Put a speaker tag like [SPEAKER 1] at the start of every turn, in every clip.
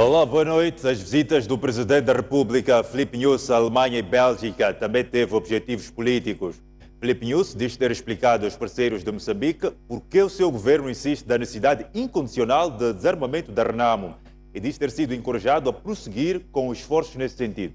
[SPEAKER 1] Olá, boa noite. As visitas do Presidente da República, Filipe Nyusi, à Alemanha e Bélgica, também teve objetivos políticos. Filipe Nyusi diz ter explicado aos parceiros de Moçambique por que o seu governo insiste na necessidade incondicional de desarmamento da Renamo e diz ter sido encorajado a prosseguir com esforços nesse sentido.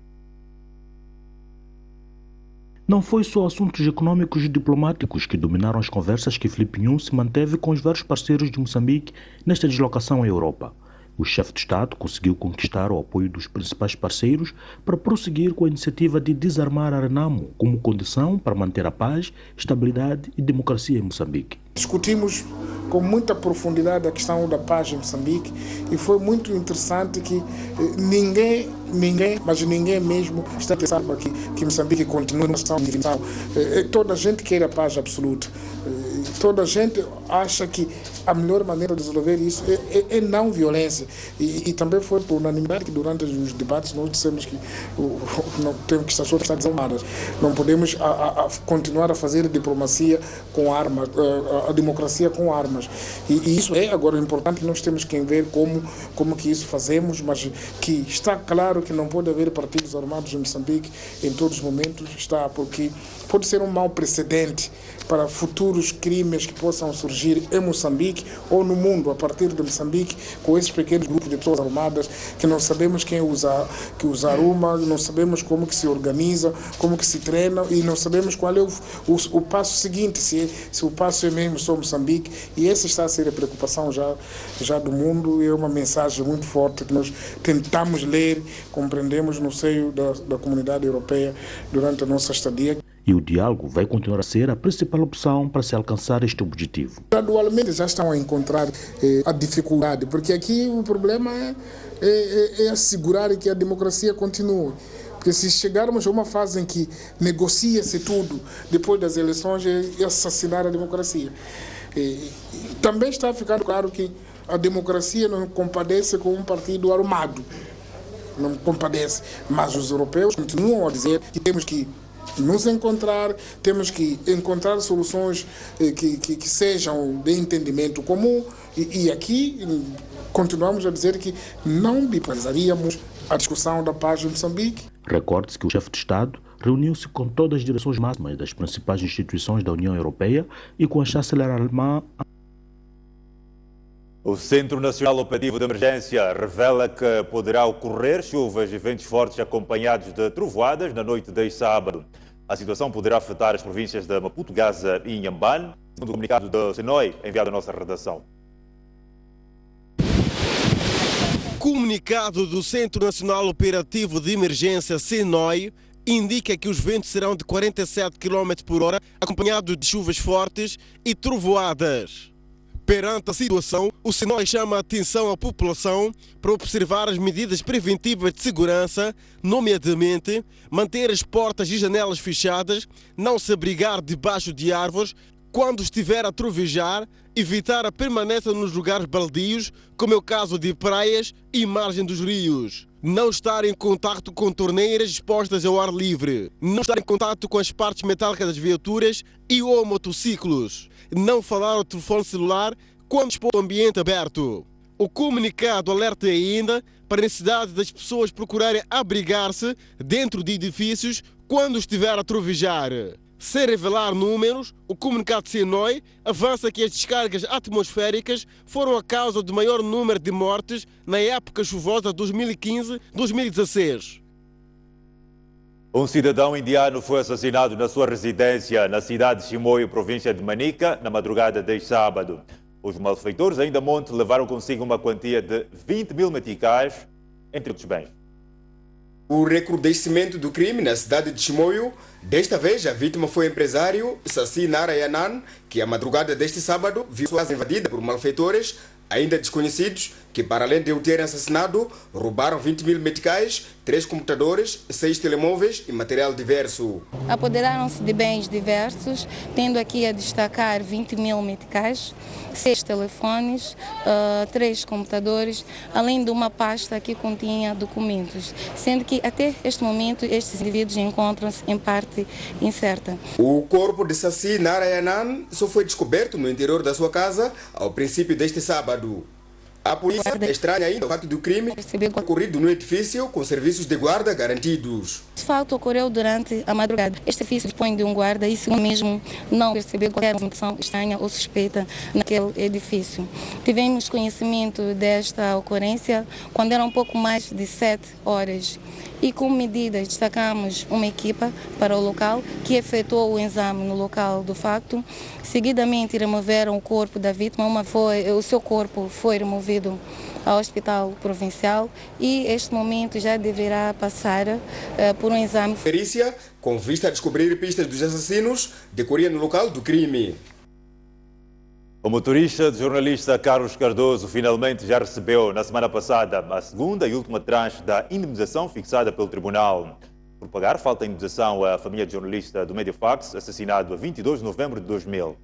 [SPEAKER 2] Não foi só assuntos econômicos e diplomáticos que dominaram as conversas que Filipe Nyusi manteve com os vários parceiros de Moçambique nesta deslocação à Europa. O chefe de Estado conseguiu conquistar o apoio dos principais parceiros para prosseguir com a iniciativa de desarmar a Renamo como condição para manter a paz, estabilidade e democracia em Moçambique.
[SPEAKER 3] Discutimos com muita profundidade a questão da paz em Moçambique e foi muito interessante que ninguém mesmo está interessado para que Moçambique continue numa situação de divisão. Toda a gente quer a paz absoluta. Toda a gente acha que a melhor maneira de resolver isso é não violência. E também foi por unanimidade que durante os debates nós dissemos que não temos que estar desarmadas. Não podemos continuar a fazer diplomacia com armas, a democracia com armas. E isso é agora importante, nós temos que ver como que isso fazemos, mas que está claro que não pode haver partidos armados em Moçambique em todos os momentos, porque pode ser um mau precedente para futuros crimes que possam surgir em Moçambique ou no mundo a partir de Moçambique, com esses pequenos grupos de pessoas armadas que não sabemos quem usa arma, não sabemos como que se organiza, como que se treina e não sabemos qual é o passo seguinte, se o passo é mesmo só Moçambique. E essa está a ser a preocupação já do mundo e é uma mensagem muito forte que nós tentamos ler, compreendemos no seio da comunidade europeia durante a nossa estadia.
[SPEAKER 2] E o diálogo vai continuar a ser a principal opção para se alcançar este objetivo.
[SPEAKER 3] Gradualmente já estão a encontrar a dificuldade, porque aqui o problema é assegurar que a democracia continue. Porque se chegarmos a uma fase em que negocia-se tudo, depois das eleições é assassinar a democracia. Também está ficando claro que a democracia não compadece com um partido armado. Não compadece. Mas os europeus continuam a dizer que temos que nos encontrar, temos que encontrar soluções que sejam de entendimento comum e aqui continuamos a dizer que não bipolarizaríamos a discussão da paz em Moçambique.
[SPEAKER 2] Recorde-se que o chefe de Estado reuniu-se com todas as direções máximas das principais instituições da União Europeia e com a chanceler alemã.
[SPEAKER 1] O Centro Nacional Operativo de Emergência revela que poderá ocorrer chuvas e ventos fortes acompanhados de trovoadas na noite deste sábado. A situação poderá afetar as províncias de Maputo, Gaza e Inhambane, segundo o comunicado do SENOI enviado à nossa redação.
[SPEAKER 4] Comunicado do Centro Nacional Operativo de Emergência SENOI indica que os ventos serão de 47 km por hora, acompanhados de chuvas fortes e trovoadas. Perante a situação, o SENOI chama a atenção à população para observar as medidas preventivas de segurança, nomeadamente manter as portas e janelas fechadas, não se abrigar debaixo de árvores, quando estiver a trovejar, evitar a permanência nos lugares baldios, como é o caso de praias e margem dos rios. Não estar em contato com torneiras expostas ao ar livre. Não estar em contato com as partes metálicas das viaturas e ou motociclos. Não falar ao telefone celular quando expor o ambiente aberto. O comunicado alerta ainda para a necessidade das pessoas procurarem abrigar-se dentro de edifícios quando estiver a trovejar. Sem revelar números, o comunicado SENOI avança que as descargas atmosféricas foram a causa do maior número de mortes na época chuvosa 2015-2016.
[SPEAKER 1] Um cidadão indiano foi assassinado na sua residência na cidade de Chimoio, província de Manica, na madrugada deste sábado. Os malfeitores ainda monte levaram consigo uma quantia de 20 mil meticais, entre outros bens.
[SPEAKER 5] O recrudescimento do crime na cidade de Chimoio, desta vez a vítima foi o empresário Sassi Narayanan, que a madrugada deste sábado viu sua casa invadida por malfeitores ainda desconhecidos, que para além de o terem assassinado, roubaram 20 mil meticais, 3 computadores, 6 telemóveis e material diverso.
[SPEAKER 6] Apoderaram-se de bens diversos, tendo aqui a destacar 20 mil meticais, 6 telefones, 3 computadores, além de uma pasta que continha documentos, sendo que até este momento estes indivíduos encontram-se em parte incerta.
[SPEAKER 5] O corpo de Sassi Narayanan só foi descoberto no interior da sua casa ao princípio deste sábado. A polícia estranha ainda o facto do crime ocorrido no edifício com serviços de guarda garantidos.
[SPEAKER 6] O fato ocorreu durante a madrugada. Este edifício dispõe de um guarda e, segundo mesmo, não percebeu qualquer movimentação estranha ou suspeita naquele edifício. Tivemos conhecimento desta ocorrência quando eram um pouco mais de 7 horas. E, como medidas, destacamos uma equipa para o local que efetuou o exame no local do facto. Seguidamente, removeram o corpo da vítima. O seu corpo foi removido ao Hospital Provincial e, este momento, já deverá passar por um exame.
[SPEAKER 5] Perícia, com vista a descobrir pistas dos assassinos, decorria no local do crime.
[SPEAKER 1] O motorista de jornalista Carlos Cardoso finalmente já recebeu, na semana passada, a segunda e última tranche da indemnização fixada pelo Tribunal. Por pagar falta de indemnização à família de jornalista do Mediafax, assassinado a 22 de novembro de 2000.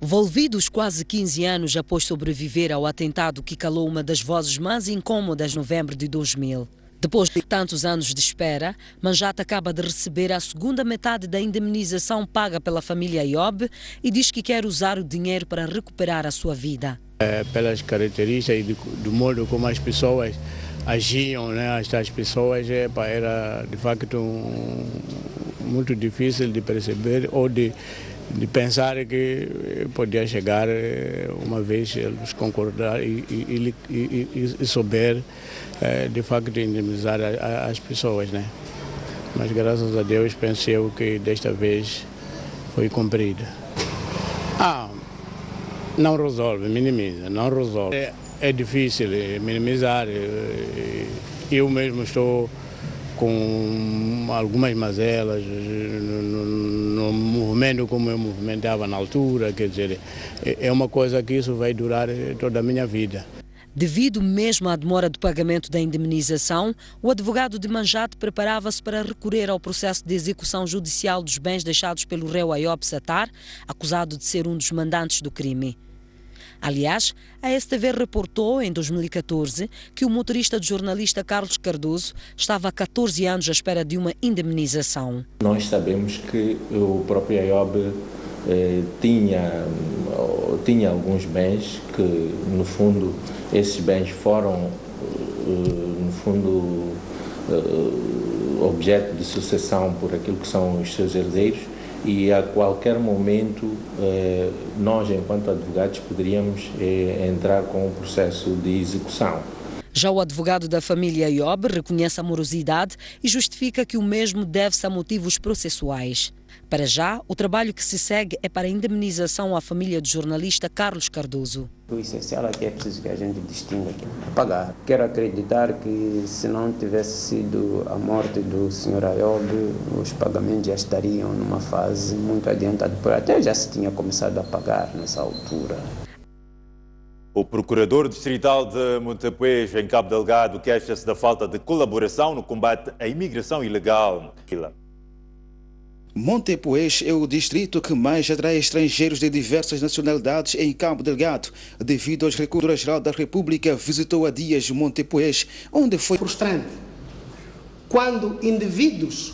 [SPEAKER 7] Volvidos quase 15 anos após sobreviver ao atentado que calou uma das vozes mais incômodas de novembro de 2000. Depois de tantos anos de espera, Manjate acaba de receber a segunda metade da indemnização paga pela família Iob e diz que quer usar o dinheiro para recuperar a sua vida.
[SPEAKER 8] Pelas características e do modo como as pessoas agiam, né? Estas pessoas era de facto muito difícil de perceber ou de pensar que podia chegar uma vez eles concordar e souber de facto indemnizar as pessoas, né? Mas graças a Deus penso eu que desta vez foi cumprida. Não resolve, minimiza, não resolve. É difícil minimizar. Eu mesmo estou com algumas mazelas no movimento como eu movimentava na altura, quer dizer, é uma coisa que isso vai durar toda a minha vida.
[SPEAKER 7] Devido mesmo à demora do pagamento da indemnização, o advogado de Manjate preparava-se para recorrer ao processo de execução judicial dos bens deixados pelo réu Ayob Sattar, acusado de ser um dos mandantes do crime. Aliás, a STV reportou em 2014 que o motorista de jornalista Carlos Cardoso estava há 14 anos à espera de uma indemnização.
[SPEAKER 9] Nós sabemos que o próprio Ayob tinha alguns bens que, no fundo, esses bens foram, no fundo, objeto de sucessão por aquilo que são os seus herdeiros e a qualquer momento nós, enquanto advogados, poderíamos entrar com o processo de execução.
[SPEAKER 7] Já o advogado da família Iob reconhece a morosidade e justifica que o mesmo deve-se a motivos processuais. Para já, o trabalho que se segue é para a indemnização à família do jornalista Carlos Cardoso.
[SPEAKER 10] O essencial aqui é preciso que a gente distinga, pagar. Quero acreditar que se não tivesse sido a morte do Sr. Ayob, os pagamentos já estariam numa fase muito adiantada, até já se tinha começado a pagar nessa altura.
[SPEAKER 1] O procurador distrital de Montepuez, em Cabo Delgado, queixa-se da falta de colaboração no combate à imigração ilegal.
[SPEAKER 11] Montepuez é o distrito que mais atrai estrangeiros de diversas nacionalidades em Cabo Delgado. Devido aos recursos, a Geral da República visitou há dias Montepuez, onde foi
[SPEAKER 12] frustrante. Quando indivíduos,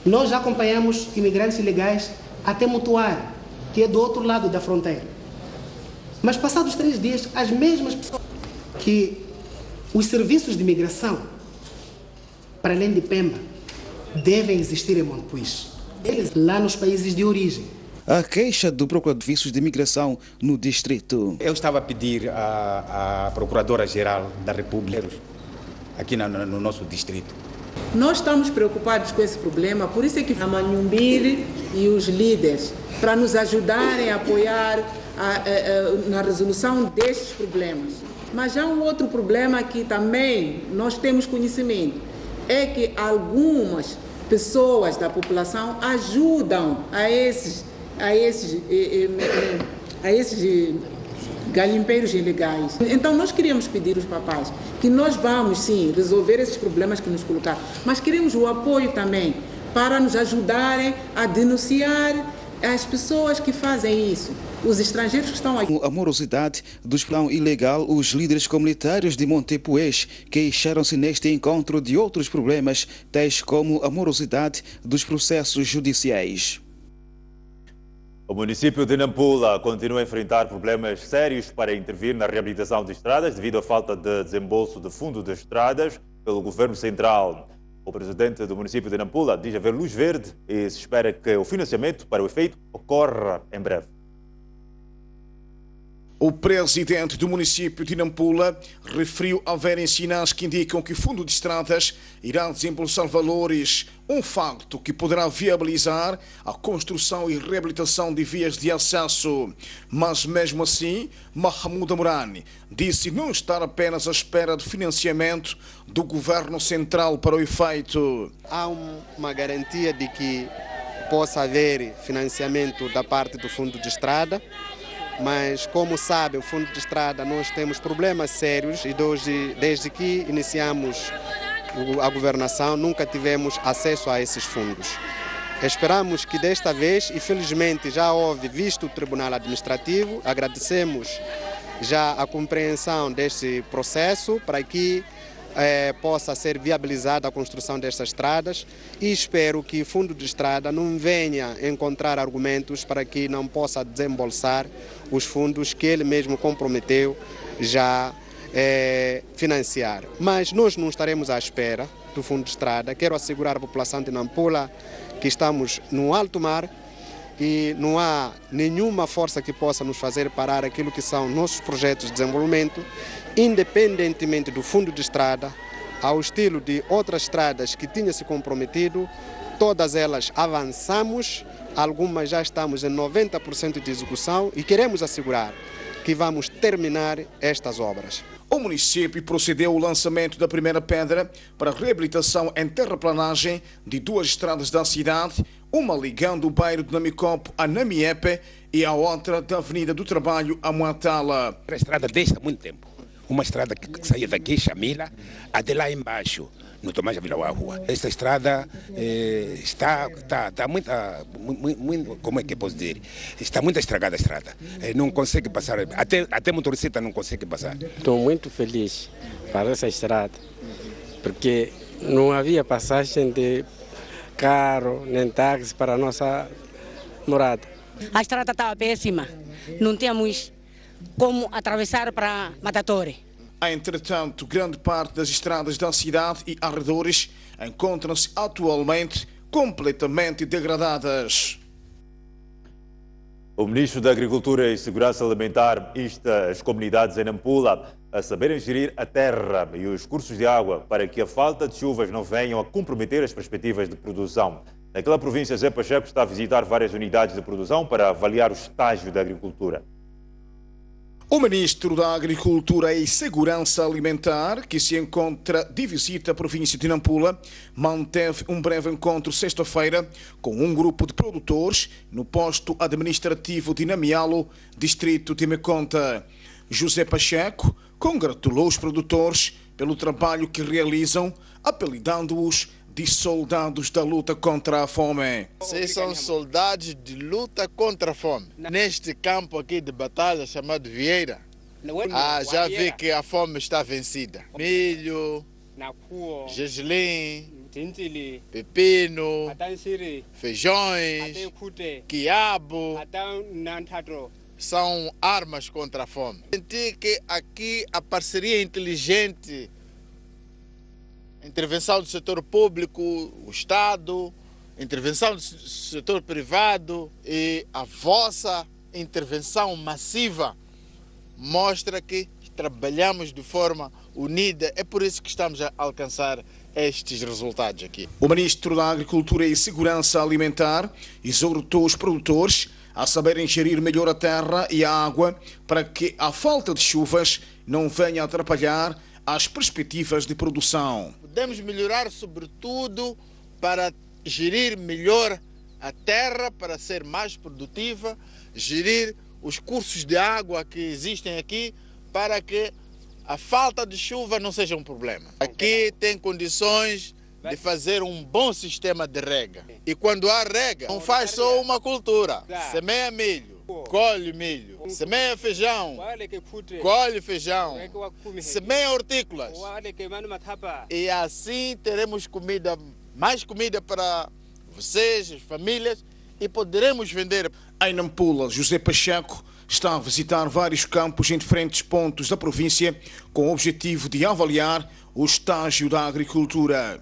[SPEAKER 12] nós acompanhamos imigrantes ilegais até Mutuar, que é do outro lado da fronteira. Mas passados 3 dias, as mesmas pessoas que os serviços de imigração, para além de Pemba, devem existir em Montepuez, eles lá nos países de origem.
[SPEAKER 11] A queixa do procurador de serviços de imigração no distrito.
[SPEAKER 13] Eu estava a pedir à Procuradora-Geral da República, aqui no nosso distrito.
[SPEAKER 14] Nós estamos preocupados com esse problema, por isso é que a Manhumbir e os líderes, para nos ajudarem a apoiar na resolução destes problemas. Mas há um outro problema que também nós temos conhecimento, é que algumas pessoas da população ajudam a esses garimpeiros ilegais. Então nós queríamos pedir aos papais que nós vamos sim resolver esses problemas que nos colocaram, mas queremos o apoio também para nos ajudarem a denunciar as pessoas que fazem isso, os estrangeiros que estão aqui.
[SPEAKER 11] A morosidade do plano ilegal, os líderes comunitários de Montepuez queixaram-se neste encontro de outros problemas, tais como a morosidade dos processos judiciais.
[SPEAKER 1] O município de Nampula continua a enfrentar problemas sérios para intervir na reabilitação de estradas devido à falta de desembolso de fundo de estradas pelo governo central. O presidente do município de Nampula diz haver luz verde e se espera que o financiamento para o efeito ocorra em breve.
[SPEAKER 15] O presidente do município de Nampula referiu haverem sinais que indicam que o Fundo de Estradas irá desembolsar valores, um facto que poderá viabilizar a construção e reabilitação de vias de acesso. Mas mesmo assim, Mahmoud Amurani disse não estar apenas à espera de financiamento do governo central para o efeito.
[SPEAKER 16] Há uma garantia de que possa haver financiamento da parte do Fundo de Estrada. Mas, como sabe, o Fundo de Estrada nós temos problemas sérios e desde que iniciamos a governação nunca tivemos acesso a esses fundos. Esperamos que desta vez, e felizmente já houve visto o Tribunal Administrativo, agradecemos já a compreensão deste processo para que possa ser viabilizada a construção destas estradas e espero que o Fundo de Estrada não venha encontrar argumentos para que não possa desembolsar os fundos que ele mesmo comprometeu já financiar. Mas nós não estaremos à espera do Fundo de Estrada. Quero assegurar a população de Nampula que estamos no alto mar e não há nenhuma força que possa nos fazer parar aquilo que são nossos projetos de desenvolvimento, independentemente do Fundo de Estrada, ao estilo de outras estradas que tinha se comprometido, todas elas avançamos, algumas já estamos em 90% de execução e queremos assegurar que vamos terminar estas obras.
[SPEAKER 15] O município procedeu ao lançamento da primeira pedra para a reabilitação em terraplanagem de duas estradas da cidade, uma ligando o bairro de Namicopo a Namiepe e a outra da Avenida do Trabalho a Moatala.
[SPEAKER 17] A estrada desde há muito tempo. Uma estrada que saía daqui, Chamila, até lá embaixo, no Tomás Vila Rua. Esta estrada está muito, como é que eu posso dizer? Está muito estragada a estrada. Não consegue passar, até motorista não consegue passar.
[SPEAKER 18] Estou muito feliz para essa estrada, porque não havia passagem de carro nem táxi para a nossa morada.
[SPEAKER 19] A estrada estava péssima, não tínhamos como atravessar para Matatori.
[SPEAKER 15] Entretanto, grande parte das estradas da cidade e arredores encontram-se atualmente completamente degradadas.
[SPEAKER 1] O ministro da Agricultura e Segurança Alimentar insta as comunidades em Nampula a saberem gerir a terra e os cursos de água para que a falta de chuvas não venham a comprometer as perspectivas de produção. Naquela província, Zé Pacheco está a visitar várias unidades de produção para avaliar o estágio da agricultura.
[SPEAKER 15] O ministro da Agricultura e Segurança Alimentar, que se encontra de visita à província de Nampula, manteve um breve encontro sexta-feira com um grupo de produtores no posto administrativo de Namialo, distrito de Meconta. José Pacheco congratulou os produtores pelo trabalho que realizam, apelidando-os de soldados da luta contra a fome.
[SPEAKER 20] Vocês são soldados de luta contra a fome. Neste campo aqui de batalha chamado Vieira, já vi que a fome está vencida. Milho, gergelim, pepino, feijões, quiabo, são armas contra a fome. Senti que aqui a parceria inteligente, intervenção do setor público, o Estado, intervenção do setor privado e a vossa intervenção massiva mostra que trabalhamos de forma unida. É por isso que estamos a alcançar estes resultados aqui.
[SPEAKER 15] O ministro da Agricultura e Segurança Alimentar exortou os produtores a saberem gerir melhor a terra e a água para que a falta de chuvas não venha a atrapalhar as perspectivas de produção.
[SPEAKER 20] Podemos melhorar, sobretudo, para gerir melhor a terra, para ser mais produtiva, gerir os cursos de água que existem aqui, para que a falta de chuva não seja um problema. Aqui tem condições de fazer um bom sistema de rega. E quando há rega, não faz só uma cultura. Semeia milho, colhe milho. Semeia feijão, colhe feijão. Semeia hortícolas. E assim teremos comida, mais comida para vocês, as famílias, e poderemos vender.
[SPEAKER 15] Em Nampula, José Pacheco está a visitar vários campos em diferentes pontos da província com o objetivo de avaliar o estágio da agricultura.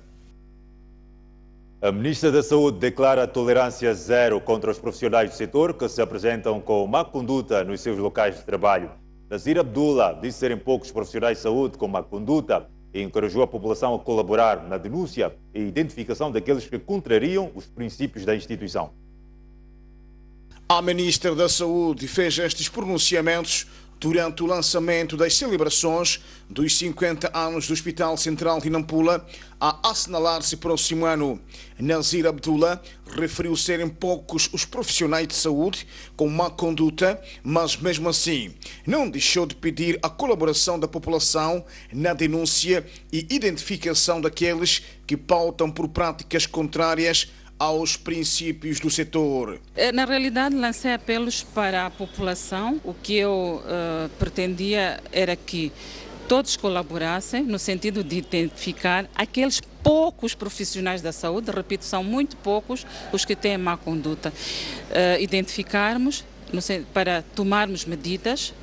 [SPEAKER 1] A Ministra da Saúde declara tolerância zero contra os profissionais do setor que se apresentam com má conduta nos seus locais de trabalho. Nazir Abdullah disse serem poucos profissionais de saúde com má conduta e encorajou a população a colaborar na denúncia e identificação daqueles que contrariam os princípios da instituição.
[SPEAKER 15] A Ministra da Saúde fez estes pronunciamentos durante o lançamento das celebrações dos 50 anos do Hospital Central de Nampula, a assinalar-se próximo ano. Nazir Abdullah referiu serem poucos os profissionais de saúde com má conduta, mas mesmo assim não deixou de pedir a colaboração da população na denúncia e identificação daqueles que pautam por práticas contrárias aos princípios do setor.
[SPEAKER 21] Na realidade, lancei apelos para a população. O que eu pretendia era que todos colaborassem no sentido de identificar aqueles poucos profissionais da saúde, repito, são muito poucos os que têm má conduta, identificarmos para tomarmos medidas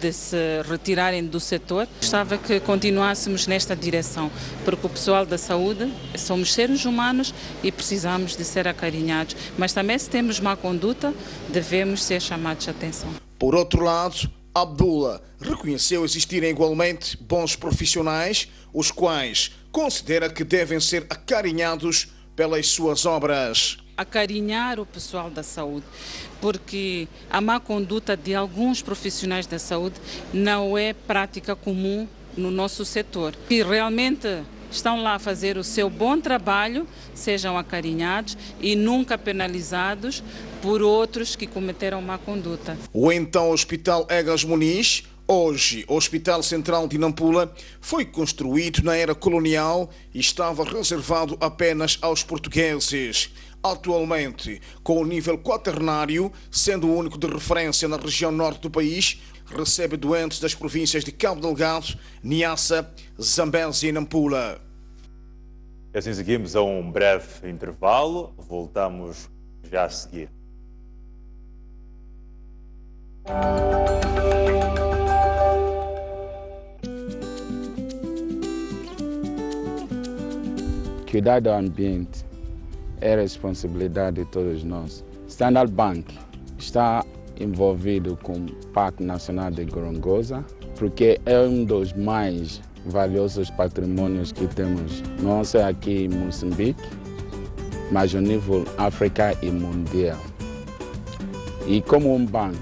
[SPEAKER 21] de se retirarem do setor. Gostava que continuássemos nesta direção, porque o pessoal da saúde somos seres humanos e precisamos de ser acarinhados, mas também se temos má conduta devemos ser chamados a atenção.
[SPEAKER 15] Por outro lado, Abdullah reconheceu existirem igualmente bons profissionais, os quais considera que devem ser acarinhados pelas suas obras.
[SPEAKER 21] Acarinhar o pessoal da saúde, porque a má conduta de alguns profissionais da saúde não é prática comum no nosso setor. E realmente estão lá a fazer o seu bom trabalho, sejam acarinhados e nunca penalizados por outros que cometeram má conduta.
[SPEAKER 15] O então Hospital Egas Muniz, hoje o Hospital Central de Nampula, foi construído na era colonial e estava reservado apenas aos portugueses. Atualmente, com o nível quaternário, sendo o único de referência na região norte do país, recebe doentes das províncias de Cabo Delgado, Niassa, Zambésia e Nampula.
[SPEAKER 1] E assim seguimos a um breve intervalo, voltamos já a seguir.
[SPEAKER 22] Cuidar do ambiente é responsabilidade de todos nós. Standard Bank está envolvido com o Parque Nacional de Gorongosa, porque é um dos mais valiosos patrimônios que temos, não só aqui em Moçambique, mas ao nível África e mundial. E como um banco,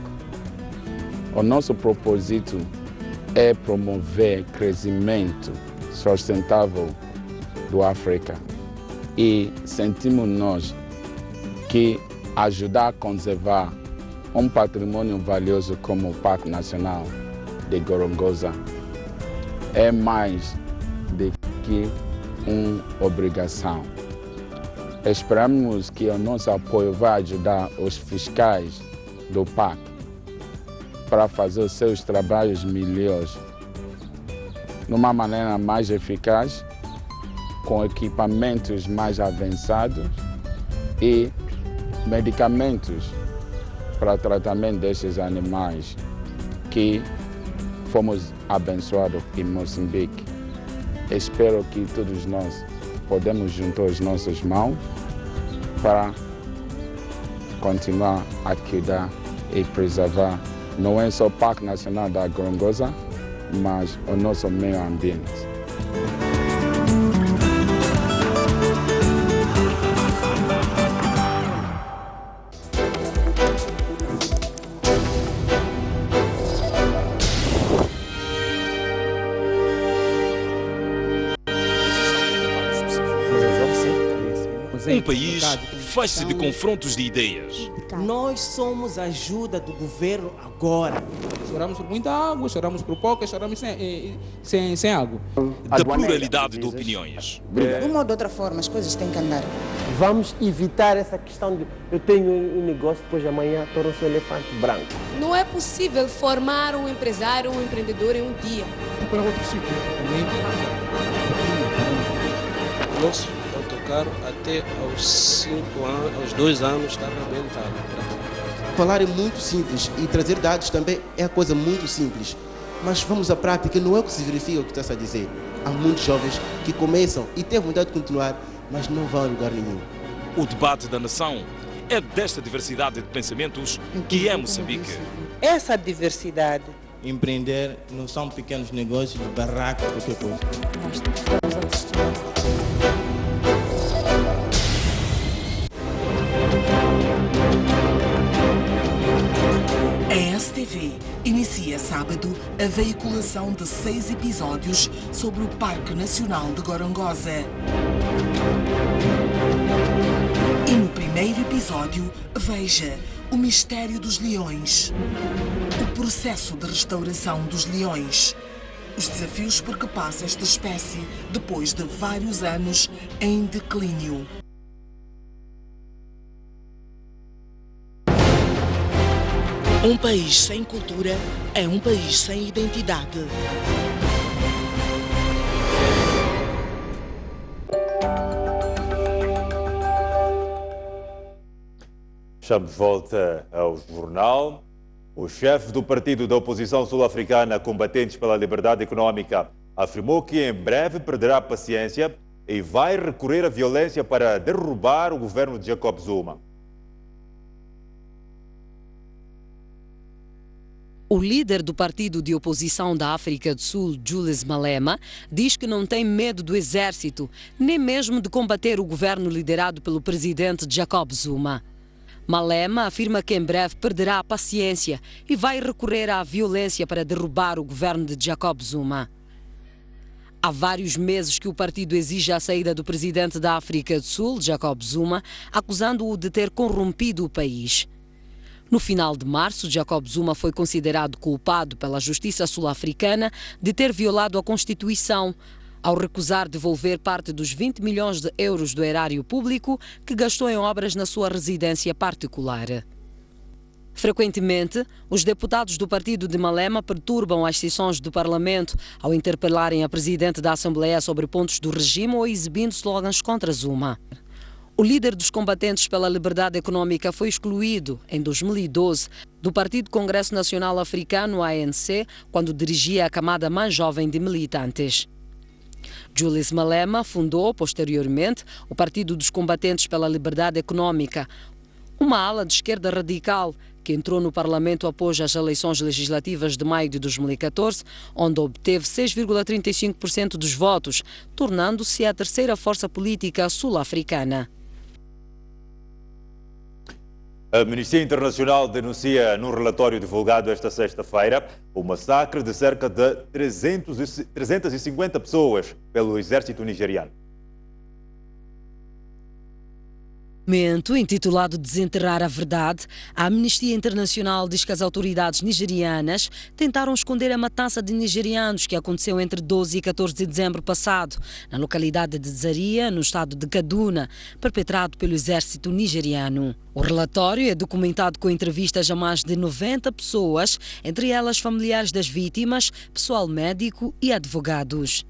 [SPEAKER 22] o nosso propósito é promover crescimento sustentável do África. E sentimos nós que ajudar a conservar um patrimônio valioso como o Parque Nacional de Gorongosa é mais do que uma obrigação. Esperamos que o nosso apoio vai ajudar os fiscais do parque para fazer os seus trabalhos melhores, de uma maneira mais eficaz, com equipamentos mais avançados e medicamentos para tratamento destes animais que fomos abençoados em Moçambique. Espero que todos nós podemos juntar as nossas mãos para continuar a cuidar e preservar não é só o Parque Nacional da Gorongosa, mas o nosso meio ambiente.
[SPEAKER 23] Um país faz-se de confrontos de ideias.
[SPEAKER 24] Nós somos a ajuda do governo agora.
[SPEAKER 25] Choramos por muita água, choramos por pouca, choramos sem água.
[SPEAKER 23] Da pluralidade de opiniões.
[SPEAKER 26] De uma ou de outra forma, as coisas têm que andar.
[SPEAKER 27] Vamos evitar essa questão de eu tenho um negócio, depois amanhã torna-se um elefante branco.
[SPEAKER 28] Não é possível formar um empresário, um empreendedor em um dia.
[SPEAKER 3] Para outro ciclo também. Nosso
[SPEAKER 24] carro até aos 5 anos, aos 2 anos está arrebentado.
[SPEAKER 27] Falar é muito simples e trazer dados também é a coisa muito simples. Mas vamos à prática, não é o que se verifica o que está a dizer. Há muitos jovens que começam e têm vontade de continuar, mas não vão a lugar nenhum.
[SPEAKER 23] O debate da nação é desta diversidade de pensamentos que é Moçambique.
[SPEAKER 27] Essa diversidade.
[SPEAKER 24] Empreender não são pequenos negócios, barraco, qualquer coisa.
[SPEAKER 2] A STV inicia sábado a veiculação de 6 episódios sobre o Parque Nacional de Gorongosa. E no primeiro episódio, veja o mistério dos leões, o processo de restauração dos leões, os desafios por que passa esta espécie depois de vários anos em declínio. Um país sem cultura é um país sem identidade.
[SPEAKER 1] Estamos de volta ao jornal. O chefe do partido da oposição sul-africana Combatentes pela Liberdade Econômica afirmou que em breve perderá a paciência e vai recorrer à violência para derrubar o governo de Jacob Zuma.
[SPEAKER 4] O líder do partido de oposição da África do Sul, Julius Malema, diz que não tem medo do exército, nem mesmo de combater o governo liderado pelo presidente Jacob Zuma. Malema afirma que em breve perderá a paciência e vai recorrer à violência para derrubar o governo de Jacob Zuma. Há vários meses que o partido exige a saída do presidente da África do Sul, Jacob Zuma, acusando-o de ter corrompido o país. No final de março, Jacob Zuma foi considerado culpado pela justiça sul-africana de ter violado a Constituição, ao recusar devolver parte dos 20 milhões de euros do erário público que gastou em obras na sua residência particular. Frequentemente, os deputados do partido de Malema perturbam as sessões do Parlamento ao interpelarem a presidente da Assembleia sobre pontos do regime ou exibindo slogans contra Zuma. O líder dos combatentes pela liberdade econômica foi excluído, em 2012, do Partido Congresso Nacional Africano, ANC, quando dirigia a camada mais jovem de militantes. Julius Malema fundou, posteriormente, o Partido dos Combatentes pela Liberdade Econômica, uma ala de esquerda radical que entrou no Parlamento após as eleições legislativas de maio de 2014, onde obteve 6,35% dos votos, tornando-se a terceira força política sul-africana.
[SPEAKER 1] A Amnistia Internacional denuncia num relatório divulgado esta sexta-feira o massacre de cerca de 350 pessoas pelo exército nigeriano.
[SPEAKER 4] Documento intitulado Desenterrar a Verdade, a Amnistia Internacional diz que as autoridades nigerianas tentaram esconder a matança de nigerianos que aconteceu entre 12 e 14 de dezembro passado, na localidade de Zaria, no estado de Kaduna, perpetrado pelo exército nigeriano. O relatório é documentado com entrevistas a mais de 90 pessoas, entre elas familiares das vítimas, pessoal médico e advogados.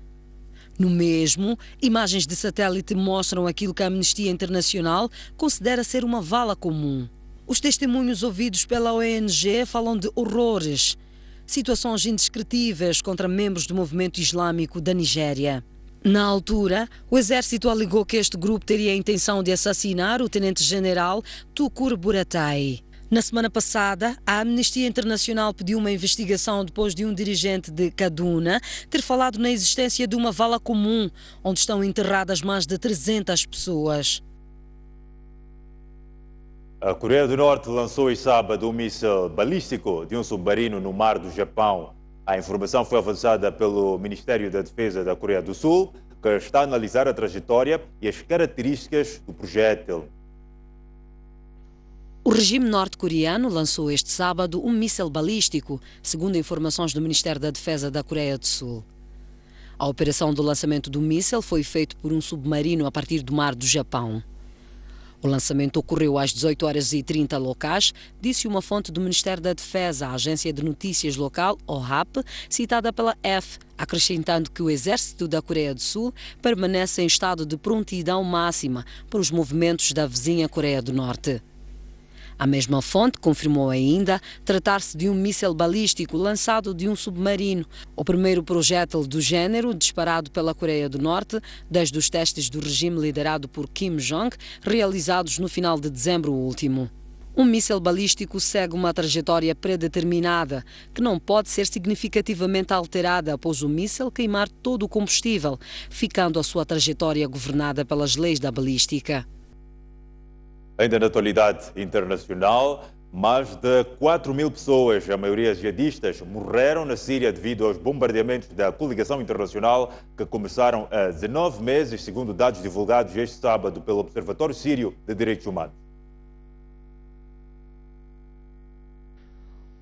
[SPEAKER 4] No mesmo, imagens de satélite mostram aquilo que a Amnistia Internacional considera ser uma vala comum. Os testemunhos ouvidos pela ONG falam de horrores, situações indescritíveis contra membros do movimento islâmico da Nigéria. Na altura, o exército alegou que este grupo teria a intenção de assassinar o tenente-general Tukur Buratai. Na semana passada, a Amnistia Internacional pediu uma investigação depois de um dirigente de Kaduna ter falado na existência de uma vala comum, onde estão enterradas mais de 300 pessoas.
[SPEAKER 1] A Coreia do Norte lançou este sábado um míssil balístico de um submarino no mar do Japão. A informação foi avançada pelo Ministério da Defesa da Coreia do Sul, que está a analisar a trajetória e as características do projétil.
[SPEAKER 4] O regime norte-coreano lançou este sábado um míssil balístico, segundo informações do Ministério da Defesa da Coreia do Sul. A operação do lançamento do míssil foi feita por um submarino a partir do mar do Japão. O lançamento ocorreu às 18h30 locais, disse uma fonte do Ministério da Defesa à agência de notícias local, OHAP, citada pela F, acrescentando que o exército da Coreia do Sul permanece em estado de prontidão máxima para os movimentos da vizinha Coreia do Norte. A mesma fonte confirmou ainda tratar-se de um míssil balístico lançado de um submarino, o primeiro projétil do género disparado pela Coreia do Norte desde os testes do regime liderado por Kim Jong, realizados no final de dezembro último. Um míssil balístico segue uma trajetória predeterminada, que não pode ser significativamente alterada após o míssil queimar todo o combustível, ficando a sua trajetória governada pelas leis da balística.
[SPEAKER 1] Ainda na atualidade internacional, mais de 4.000 pessoas, a maioria jihadistas, morreram na Síria devido aos bombardeamentos da coligação internacional que começaram há 19 meses, segundo dados divulgados este sábado pelo Observatório Sírio de Direitos Humanos.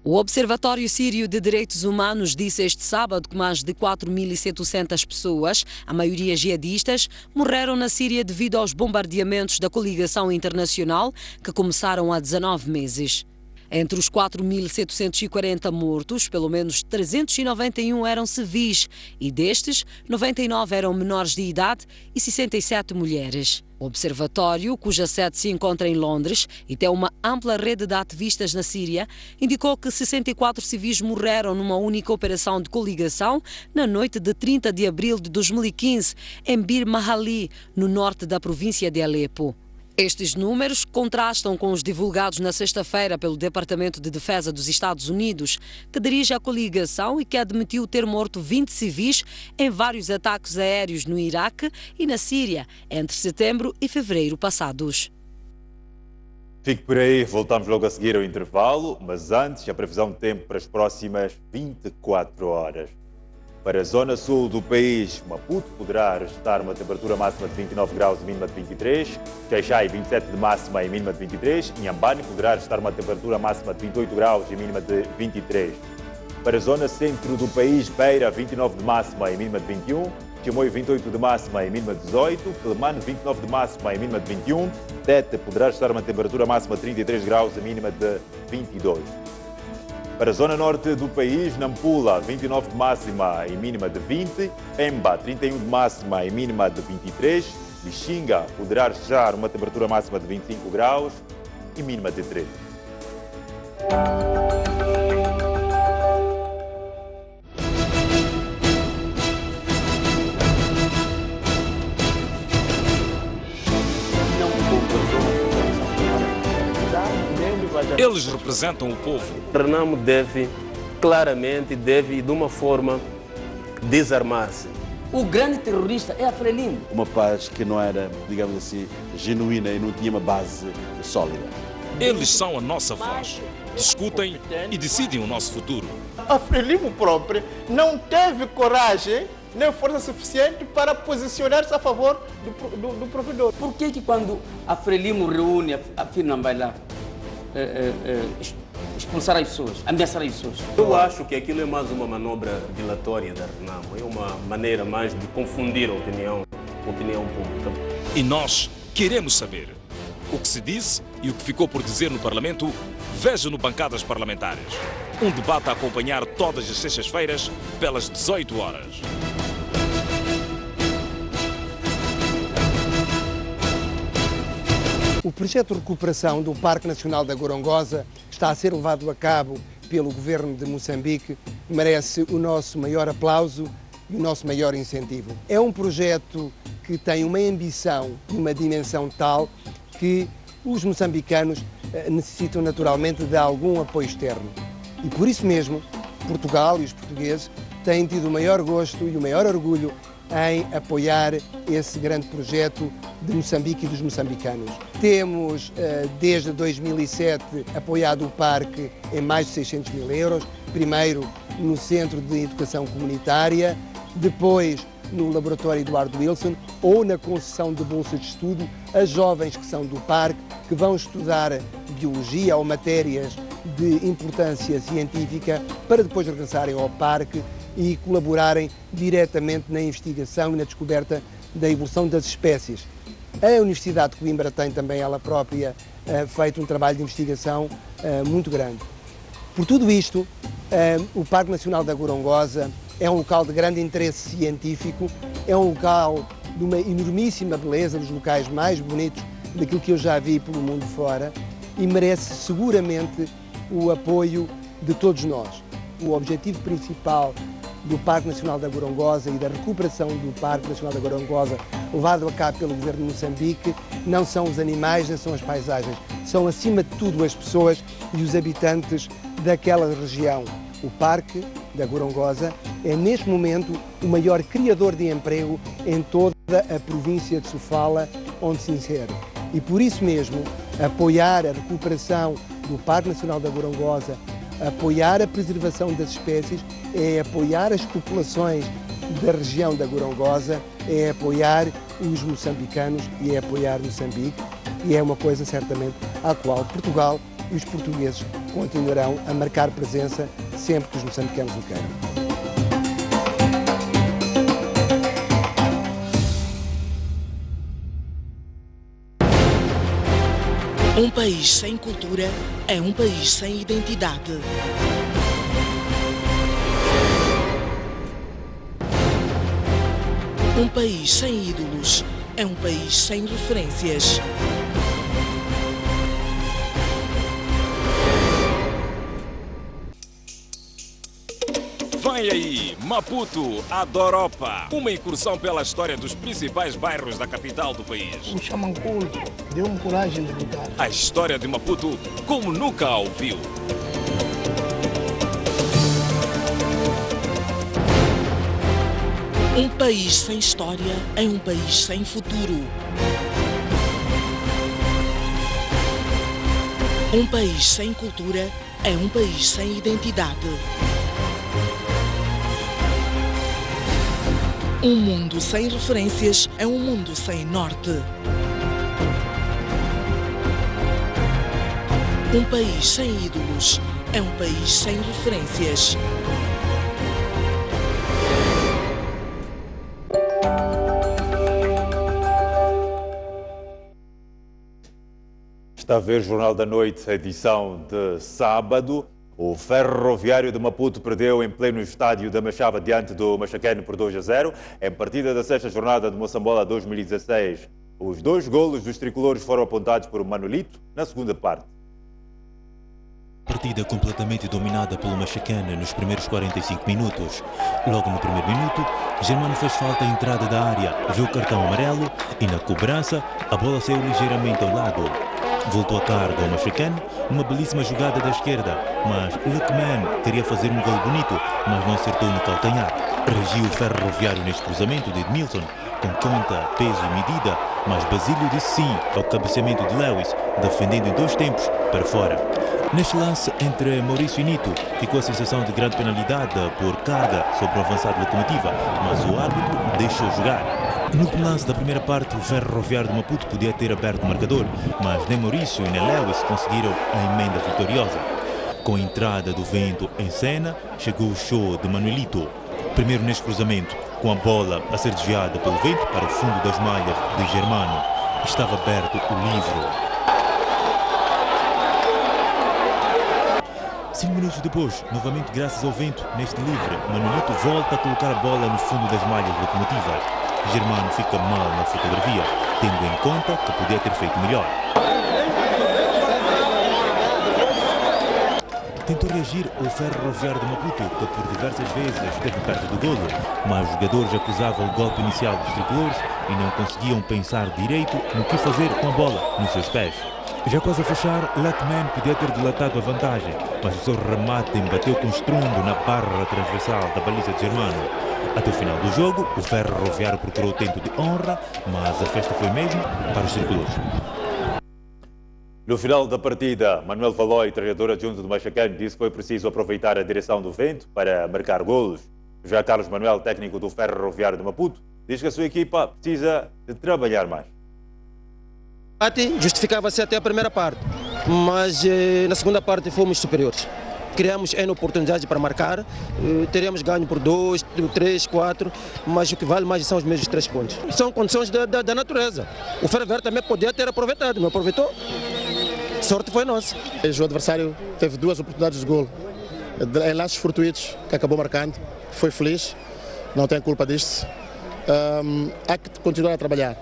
[SPEAKER 4] O Observatório Sírio de Direitos Humanos disse este sábado que mais de 4.700 pessoas, a maioria jihadistas, morreram na Síria devido aos bombardeamentos da coligação internacional que começaram há 19 meses. Entre os 4.740 mortos, pelo menos 391 eram civis e destes, 99 eram menores de idade e 67 mulheres. O observatório, cuja sede se encontra em Londres e tem uma ampla rede de ativistas na Síria, indicou que 64 civis morreram numa única operação de coligação na noite de 30 de abril de 2015, em Bir Mahali, no norte da província de Alepo. Estes números contrastam com os divulgados na sexta-feira pelo Departamento de Defesa dos Estados Unidos, que dirige a coligação e que admitiu ter morto 20 civis em vários ataques aéreos no Iraque e na Síria entre setembro e fevereiro passados.
[SPEAKER 1] Fique por aí, voltamos logo a seguir ao intervalo, mas antes a previsão de tempo para as próximas 24 horas. Para a zona sul do país, Maputo poderá registrar uma temperatura máxima de 29 graus e mínima de 23, Xai-Xai 27 de máxima e mínima de 23, Inhambane poderá registrar uma temperatura máxima de 28 graus e mínima de 23. Para a zona centro do país, Beira 29 de máxima e mínima de 21, Chimoio 28 de máxima e mínima de 18, Quelimane 29 de máxima e mínima de 21, Tete poderá registrar uma temperatura máxima de 33 graus e mínima de 22. Para a zona norte do país, Nampula, 29 de máxima e mínima de 20, Pemba, 31 de máxima e mínima de 23, Lixinga poderá registrar uma temperatura máxima de 25 graus e mínima de 13.
[SPEAKER 23] Eles representam o povo.
[SPEAKER 24] Renamo deve, claramente, de uma forma, desarmar-se.
[SPEAKER 5] O grande terrorista é a Frelimo.
[SPEAKER 6] Uma paz que não era, digamos assim, genuína e não tinha uma base sólida.
[SPEAKER 23] Eles são a nossa voz. Discutem e decidem o nosso futuro.
[SPEAKER 7] A Frelimo própria não teve coragem nem força suficiente para posicionar-se a favor do provedor.
[SPEAKER 5] Por que quando a Frelimo reúne a Finambaila, expulsar as pessoas, ameaçar as pessoas?
[SPEAKER 24] Eu acho que aquilo é mais uma manobra dilatória da Renamo, é uma maneira mais de confundir a opinião pública.
[SPEAKER 23] E nós queremos saber o que se disse e o que ficou por dizer no Parlamento. Veja no Bancadas Parlamentares. Um debate a acompanhar todas as sextas-feiras pelas 18 horas.
[SPEAKER 8] O projeto de recuperação do Parque Nacional da Gorongosa está a ser levado a cabo pelo Governo de Moçambique e merece o nosso maior aplauso e o nosso maior incentivo. É um projeto que tem uma ambição e uma dimensão tal que os moçambicanos necessitam naturalmente de algum apoio externo. E por isso mesmo, Portugal e os portugueses têm tido o maior gosto e o maior orgulho em apoiar esse grande projeto de Moçambique e dos moçambicanos. Temos, desde 2007, apoiado o parque em mais de 600 mil euros, primeiro no Centro de Educação Comunitária, depois no Laboratório Eduardo Wilson ou na concessão de bolsas de estudo a jovens que são do parque, que vão estudar biologia ou matérias de importância científica para depois regressarem ao parque e colaborarem diretamente na investigação e na descoberta da evolução das espécies. A Universidade de Coimbra tem também ela própria feito um trabalho de investigação muito grande. Por tudo isto, o Parque Nacional da Gorongosa é um local de grande interesse científico, é um local de uma enormíssima beleza, dos locais mais bonitos daquilo que eu já vi pelo mundo fora, e merece seguramente o apoio de todos nós. O objetivo principal do Parque Nacional da Gorongosa e da recuperação do Parque Nacional da Gorongosa, levado a cabo pelo Governo de Moçambique, não são os animais, nem são as paisagens, são acima de tudo as pessoas e os habitantes daquela região. O Parque da Gorongosa é neste momento o maior criador de emprego em toda a província de Sofala, onde se insere. E por isso mesmo, apoiar a recuperação do Parque Nacional da Gorongosa, apoiar a preservação das espécies, é apoiar as populações da região da Gorongosa, é apoiar os moçambicanos e é apoiar Moçambique, e é uma coisa certamente à qual Portugal e os portugueses continuarão a marcar presença sempre que os moçambicanos o queiram.
[SPEAKER 2] Um país sem cultura é um país sem identidade. Um país sem ídolos é um país sem referências.
[SPEAKER 23] Vem aí, Maputo, a Doropa. Uma incursão pela história dos principais bairros da capital do país.
[SPEAKER 9] Me chamam culto, deu-me coragem de lutar.
[SPEAKER 23] A história de Maputo como nunca a ouviu.
[SPEAKER 2] Um país sem história é um país sem futuro. Um país sem cultura é um país sem identidade. Um mundo sem referências é um mundo sem norte. Um país sem ídolos é um país sem referências.
[SPEAKER 1] Está a ver Jornal da Noite, edição de sábado. O Ferroviário de Maputo perdeu em pleno estádio da Machava diante do Machaquene por 2-0, em partida da sexta jornada de Moçambola 2016. Os 2 golos dos tricolores foram apontados por Manolito na segunda parte.
[SPEAKER 10] Partida completamente dominada pelo Machaquene nos primeiros 45 minutos. Logo no primeiro minuto, Germano fez falta à entrada da área, viu o cartão amarelo e na cobrança a bola saiu ligeiramente ao lado. Voltou a carga ao Machaquene, uma belíssima jogada da esquerda, mas Luckman queria fazer um gol bonito, mas não acertou no calcanhar. Regiu o Ferroviário neste cruzamento de Edmilson, com conta, peso e medida, mas Basílio disse sim ao cabeceamento de Lewis, defendendo em 2 tempos para fora. Neste lance entre Maurício e Nito, ficou a sensação de grande penalidade por carga sobre o avançado Locomotiva, mas o árbitro deixou jogar. No lance da primeira parte, o Ferroviário de Maputo podia ter aberto o marcador, mas nem Maurício e nem Lewis conseguiram a emenda vitoriosa. Com a entrada do vento em cena, chegou o show de Manuelito. Primeiro neste cruzamento, com a bola a ser desviada pelo vento para o fundo das malhas de Germano. Estava aberto o livro. 5 minutos depois, novamente graças ao vento, neste livre, Manuelito volta a colocar a bola no fundo das malhas locomotivas. Germano fica mal na fotografia, tendo em conta que podia ter feito melhor. Tentou reagir o Ferroviário de Maputo, que por diversas vezes esteve perto do golo, mas os jogadores acusavam o golpe inicial dos tricolores e não conseguiam pensar direito no que fazer com a bola nos seus pés. Já quase a fechar, Luckman podia ter dilatado a vantagem, mas o seu remate embateu com estrondo na barra transversal da baliza de Germano. Até o final do jogo, o Ferroviário procurou o tento de honra, mas a festa foi mesmo para os tricolores.
[SPEAKER 1] No final da partida, Manuel Valói, treinador adjunto do Machaquene, disse que foi preciso aproveitar a direção do vento para marcar golos. Já Carlos Manuel, técnico do Ferroviário de Maputo, diz que a sua equipa precisa de trabalhar mais.
[SPEAKER 11] Justificava-se até a primeira parte, mas na segunda parte fomos superiores. criamos N oportunidades para marcar, teremos ganho por 2, 3, 4, mas o que vale mais são os mesmos 3 pontos. São condições da natureza. O Ferro Velho também podia ter aproveitado, não aproveitou. Sorte foi nossa.
[SPEAKER 12] O adversário teve 2 oportunidades de gol em lances fortuitos, que acabou marcando, foi feliz, não tem culpa disto. Há que continuar a trabalhar.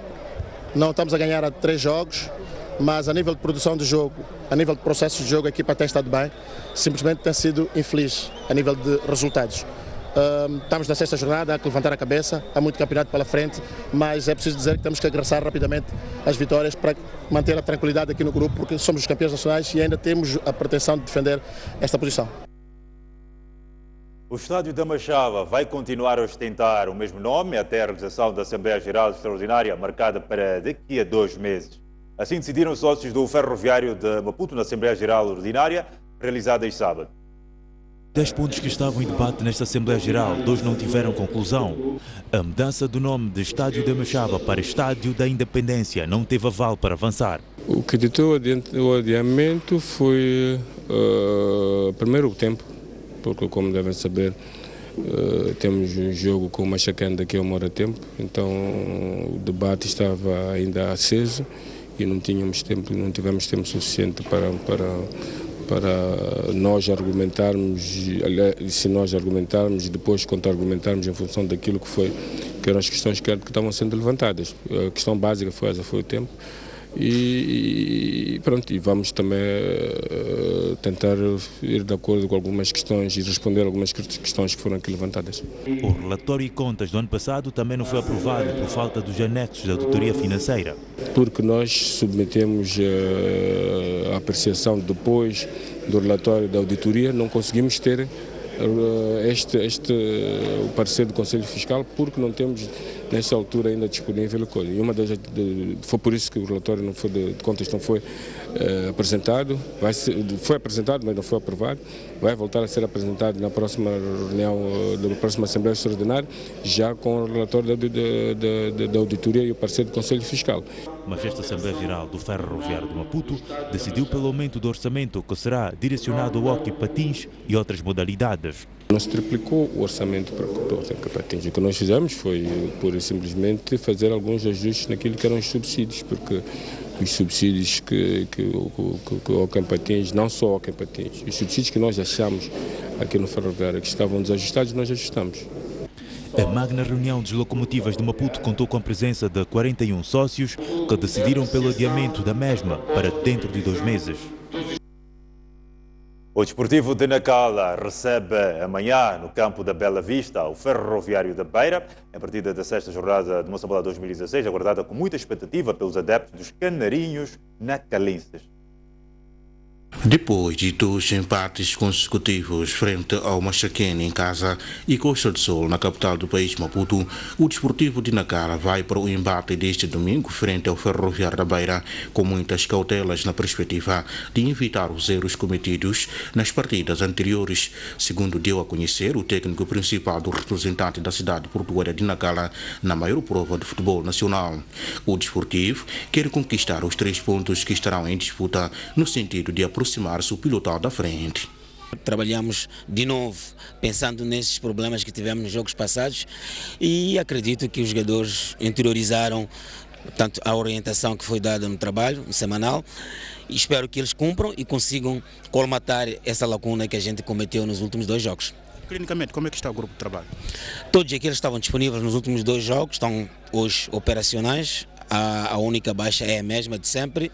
[SPEAKER 12] Não estamos a ganhar há 3 jogos, mas a nível de produção de jogo, a nível de processo de jogo, a equipa tem estado bem, simplesmente tem sido infeliz a nível de resultados. Estamos na 6ª jornada, há que levantar a cabeça, há muito campeonato pela frente, mas é preciso dizer que temos que agressar rapidamente as vitórias para manter a tranquilidade aqui no grupo, porque somos os campeões nacionais e ainda temos a pretensão de defender esta posição.
[SPEAKER 1] O estádio da Machava vai continuar a ostentar o mesmo nome até a realização da Assembleia Geral Extraordinária, marcada para daqui a 2 meses. Assim decidiram os sócios do Ferroviário de Maputo na Assembleia Geral Ordinária, realizada este sábado.
[SPEAKER 10] 10 pontos que estavam em debate nesta Assembleia Geral, 2 não tiveram conclusão. A mudança do nome de Estádio da Machava para Estádio da Independência não teve aval para avançar.
[SPEAKER 13] O que ditou o adiamento foi primeiro o tempo, porque como devem saber temos um jogo com o Machacane daqui a 1 hora de tempo, então o debate estava ainda aceso e não tivemos tempo suficiente para nós argumentarmos, se nós argumentarmos e depois contra-argumentarmos em função daquilo que eram as questões que estavam sendo levantadas. A questão básica foi o tempo. E pronto, e vamos também tentar ir de acordo com algumas questões e responder algumas questões que foram aqui levantadas.
[SPEAKER 10] O relatório e contas do ano passado também não foi aprovado por falta dos anexos da auditoria financeira.
[SPEAKER 13] Porque nós submetemos a apreciação depois do relatório da auditoria, não conseguimos ter o parecer do Conselho Fiscal porque não temos nesta altura ainda disponível coisa. E foi por isso que o relatório de contas não foi apresentado, foi apresentado, mas não foi aprovado, vai voltar a ser apresentado na próxima reunião da próxima Assembleia Extraordinária, já com o relatório da auditoria e o parecer do Conselho Fiscal.
[SPEAKER 10] Mas esta Assembleia Geral do Ferroviário de Maputo decidiu pelo aumento do orçamento que será direcionado ao hóquei patins e outras modalidades.
[SPEAKER 13] Não se triplicou o orçamento para o hóquei patins. O que nós fizemos foi, pura e simplesmente, fazer alguns ajustes naquilo que eram os subsídios, porque os subsídios que o hóquei patins, não só o hóquei patins, os subsídios que nós achamos aqui no Ferroviário que estavam desajustados, nós ajustamos.
[SPEAKER 10] A magna reunião das locomotivas de Maputo contou com a presença de 41 sócios que decidiram pelo adiamento da mesma para dentro de 2 meses.
[SPEAKER 1] O Desportivo de Nacala recebe amanhã, no campo da Bela Vista, o Ferroviário da Beira, a partida da 6ª jornada de Moçambique 2016, aguardada com muita expectativa pelos adeptos dos canarinhos nacalenses.
[SPEAKER 14] Depois de 2 empates consecutivos frente ao Machacane em casa e Costa do Sol na capital do país, Maputo, o Desportivo de Nacala vai para o embate deste domingo frente ao Ferroviário da Beira com muitas cautelas na perspectiva de evitar os erros cometidos nas partidas anteriores, segundo deu a conhecer o técnico principal do representante da cidade portuária de Nacala na maior prova de futebol nacional. O Desportivo quer conquistar os 3 pontos que estarão em disputa no sentido de aproximar-se o pelotão da frente.
[SPEAKER 16] Trabalhamos de novo pensando nesses problemas que tivemos nos jogos passados e acredito que os jogadores interiorizaram tanto a orientação que foi dada no trabalho no semanal e espero que eles cumpram e consigam colmatar essa lacuna que a gente cometeu nos últimos 2 jogos.
[SPEAKER 14] Clinicamente, como é que está o grupo de trabalho?
[SPEAKER 16] Todos aqueles que estavam disponíveis nos últimos 2 jogos estão hoje operacionais. A única baixa é a mesma de sempre,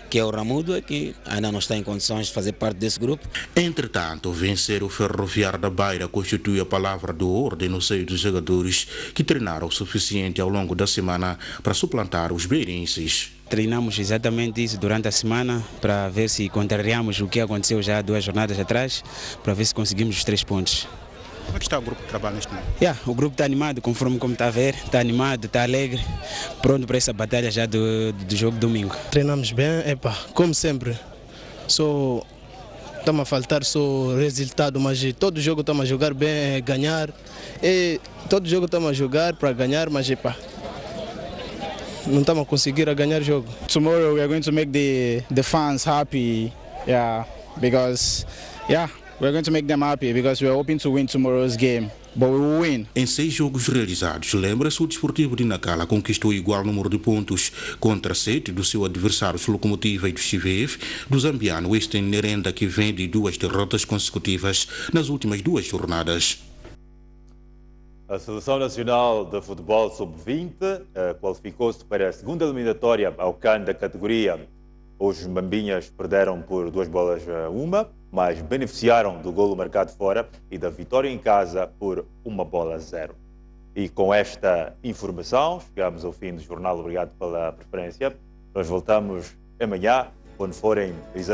[SPEAKER 16] que é o Ramudo, que ainda não está em condições de fazer parte desse grupo.
[SPEAKER 14] Entretanto, vencer o Ferroviário da Beira constitui a palavra de ordem no seio dos jogadores que treinaram o suficiente ao longo da semana para suplantar os beirenses.
[SPEAKER 17] Treinamos exatamente isso durante a semana para ver se contrariamos o que aconteceu já 2 jornadas atrás, para ver se conseguimos os 3 pontos.
[SPEAKER 14] Como é que está o grupo de trabalho neste momento?
[SPEAKER 17] O grupo está animado, conforme como está a ver, está animado, está alegre, pronto para essa batalha já do jogo de domingo.
[SPEAKER 9] Treinamos bem, como sempre, só estamos a faltar só resultado, mas todo jogo estamos a jogar bem, ganhar, e todo jogo estamos a jogar para ganhar, mas não estamos a conseguir ganhar o jogo.
[SPEAKER 18] Tomorrow we are going to make the fans happy, because
[SPEAKER 15] we're going to make them happy because we're hoping to win tomorrow's game. But we will win.
[SPEAKER 14] Em 6 jogos realizados, lembra-se, o Desportivo de Nacala conquistou igual número de pontos contra 7 do seu adversário Locomotiva e do CVF, do zambiano Western Nerenda, que vem de 2 derrotas consecutivas nas últimas 2 jornadas.
[SPEAKER 1] A Seleção Nacional de Futebol Sub-20 qualificou-se para a segunda eliminatória ao CAN da categoria. Os Mambinhas perderam por 2-1, mas beneficiaram do golo marcado fora e da vitória em casa por 1-0. E com esta informação, chegamos ao fim do jornal. Obrigado pela preferência. Nós voltamos amanhã, quando forem